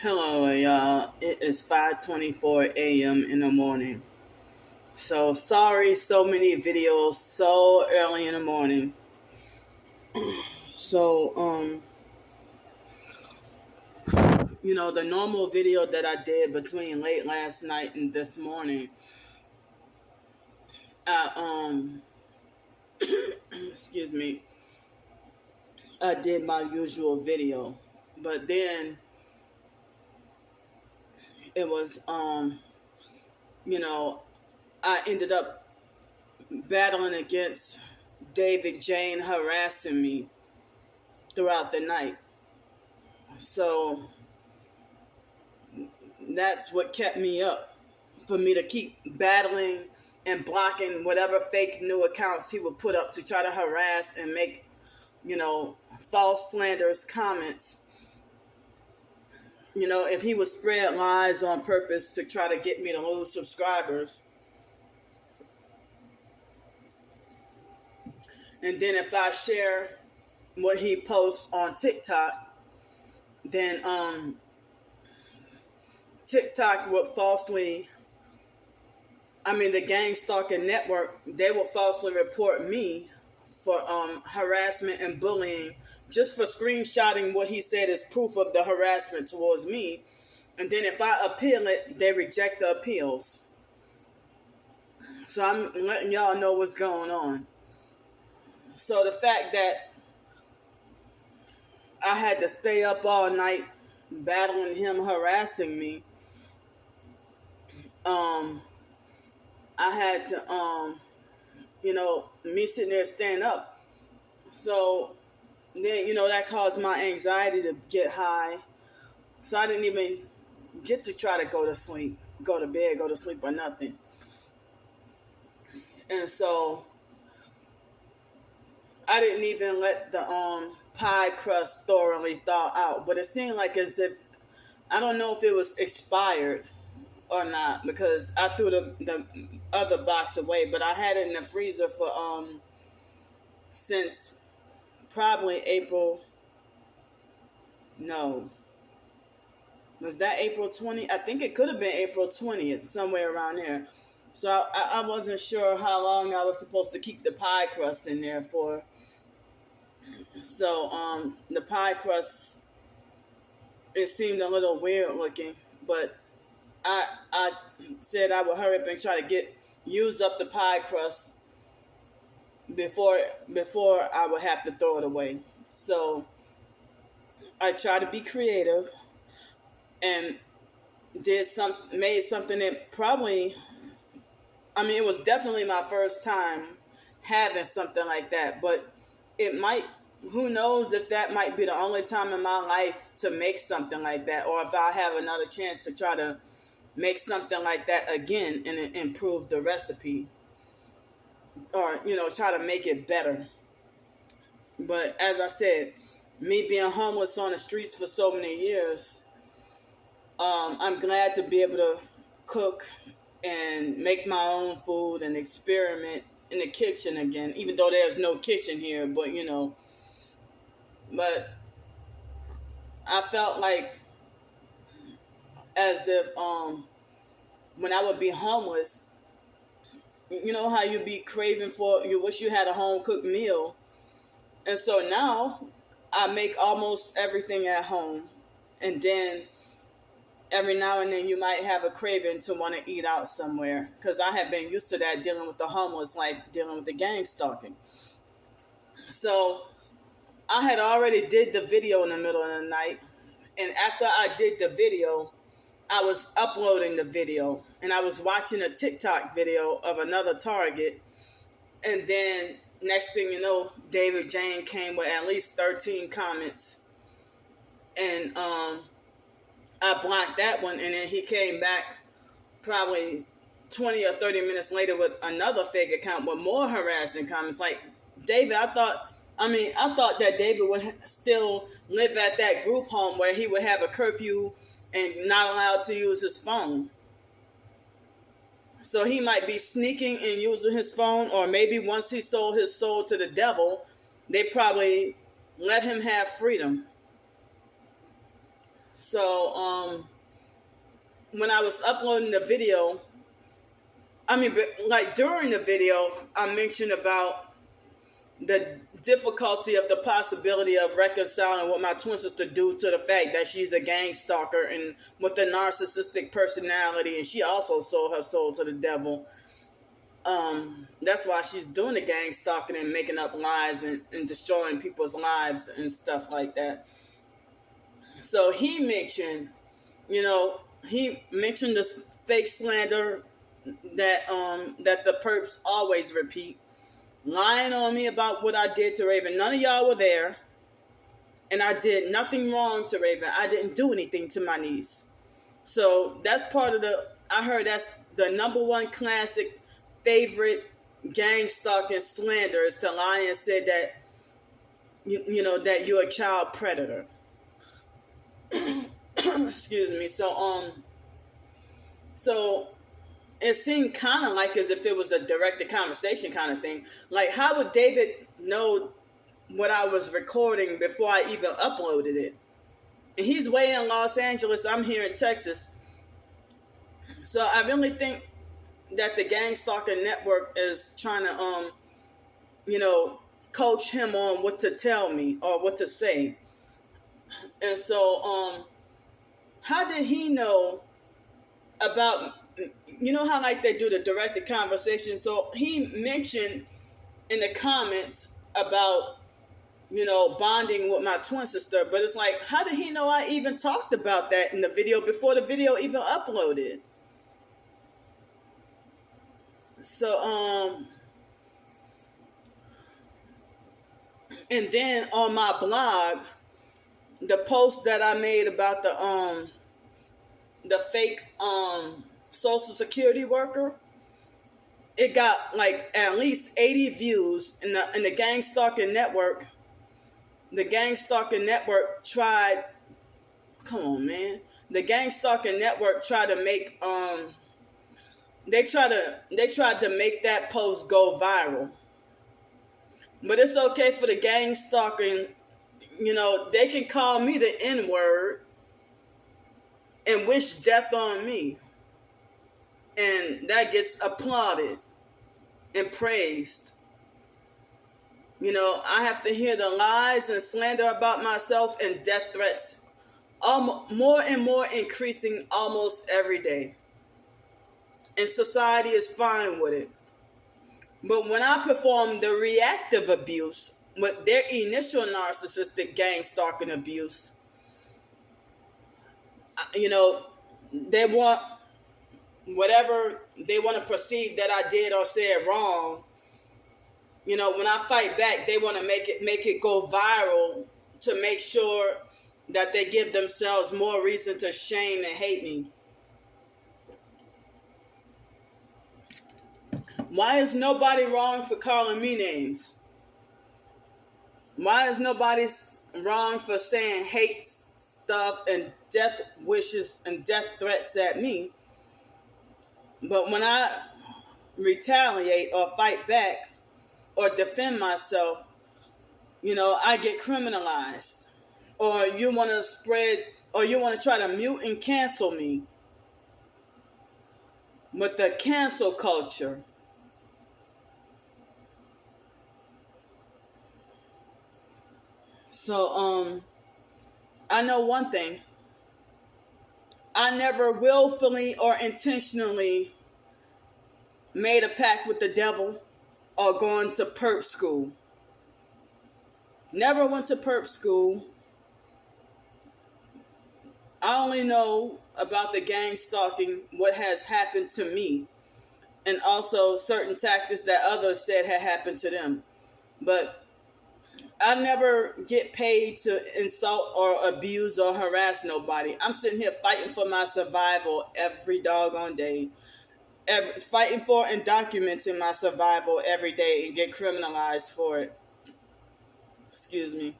Hello, y'all. It is 5:24 a.m. in the morning. So sorry, so many videos so early in the morning. So the normal video that I did between late last night and this morning, I excuse me, I did my usual video, but then it was you know, I ended up battling against David Jane harassing me throughout the night. So that's what kept me up, for me to keep battling and blocking whatever fake new accounts he would put up to try to harass and make, false slanderous comments. If he would spread lies on purpose to try to get me to lose subscribers. And then if I share what he posts on TikTok, then TikTok would the gang stalking network, they will falsely report me for harassment and bullying, just for screenshotting what he said as proof of the harassment towards me. And then if I appeal it, they reject the appeals. So I'm letting y'all know what's going on. So the fact that I had to stay up all night battling him harassing me, I had to, me sitting there staying up. So then, that caused my anxiety to get high. So I didn't even get to try to go to sleep, go to bed, go to sleep or nothing. And so I didn't even let the pie crust thoroughly thaw out. But it seemed like as if, I don't know if it was expired or not, because I threw the other box away, but I had it in the freezer for since probably April. No, was that April 20th? I think it could have been April 20th, somewhere around there. So I wasn't sure how long I was supposed to keep the pie crust in there for. So the pie crust, it seemed a little weird looking, but I said I would hurry up and try to use up the pie crust before I would have to throw it away. So I tried to be creative and made something that probably, it was definitely my first time having something like that, but who knows if that might be the only time in my life to make something like that, or if I have another chance to try to make something like that again and improve the recipe, or try to make it better. But as I said, me being homeless on the streets for so many years, I'm glad to be able to cook and make my own food and experiment in the kitchen again, even though there's no kitchen here. But but I felt like as if when I would be homeless, how you be craving you wish you had a home cooked meal. And so now I make almost everything at home, and then every now and then you might have a craving to want to eat out somewhere, because I have been used to that, dealing with the homeless life, dealing with the gang stalking. So I had already did the video in the middle of the night, and after I did the video, I was uploading the video, and I was watching a TikTok video of another target, and then next thing you know, David Jane came with at least 13 comments, and I blocked that one, and then he came back probably 20 or 30 minutes later with another fake account with more harassing comments. Like, David, I thought that David would still live at that group home where he would have a curfew and not allowed to use his phone. So he might be sneaking and using his phone, or maybe once he sold his soul to the devil, they probably let him have freedom. So when I was uploading the video, like during the video, I mentioned about the difficulty of the possibility of reconciling what my twin sister due to the fact that she's a gang stalker and with a narcissistic personality, and she also sold her soul to the devil. That's why she's doing the gang stalking and making up lies and destroying people's lives and stuff like that. So he mentioned this fake slander that the perps always repeat, lying on me about what I did to Raven. None of y'all were there, and I did nothing wrong to Raven. I didn't do anything to my niece. So that's part of I heard that's the number one classic favorite gang stalking slander is to lie and say that that you're a child predator. Excuse me. So it seemed kind of like as if it was a directed conversation kind of thing. Like, how would David know what I was recording before I even uploaded it? And he's way in Los Angeles. I'm here in Texas. So I really think that the gang stalker network is trying to, coach him on what to tell me or what to say. And so, how did he know about, how like they do the directed conversation? So he mentioned in the comments about, bonding with my twin sister, but it's like, how did he know I even talked about that in the video before the video even uploaded? So, and then on my blog, the post that I made about the fake social security worker, it got like at least 80 views in the gang stalking network. The gang stalking network tried, come on, man. The gang stalking network tried to make they tried to make that post go viral. But it's okay for the gang stalking, they can call me the N-word and wish death on me. And that gets applauded and praised. I have to hear the lies and slander about myself and death threats more and more increasing almost every day. And society is fine with it. But when I perform the reactive abuse with their initial narcissistic gang stalking abuse, they want whatever they want to perceive that I did or said wrong. When I fight back, they want to make it go viral to make sure that they give themselves more reason to shame and hate me. Why is nobody wrong for calling me names? Why is nobody wrong for saying hate stuff and death wishes and death threats at me? But when I retaliate or fight back or defend myself, I get criminalized. Or you want to spread, or you want to try to mute and cancel me with the cancel culture. So, I know one thing. I never willfully or intentionally made a pact with the devil or gone to perp school. Never went to perp school. I only know about the gang stalking, what has happened to me, and also certain tactics that others said had happened to them. But I never get paid to insult or abuse or harass nobody. I'm sitting here fighting for my survival every doggone day. Fighting for and documenting my survival every day and get criminalized for it. Excuse me.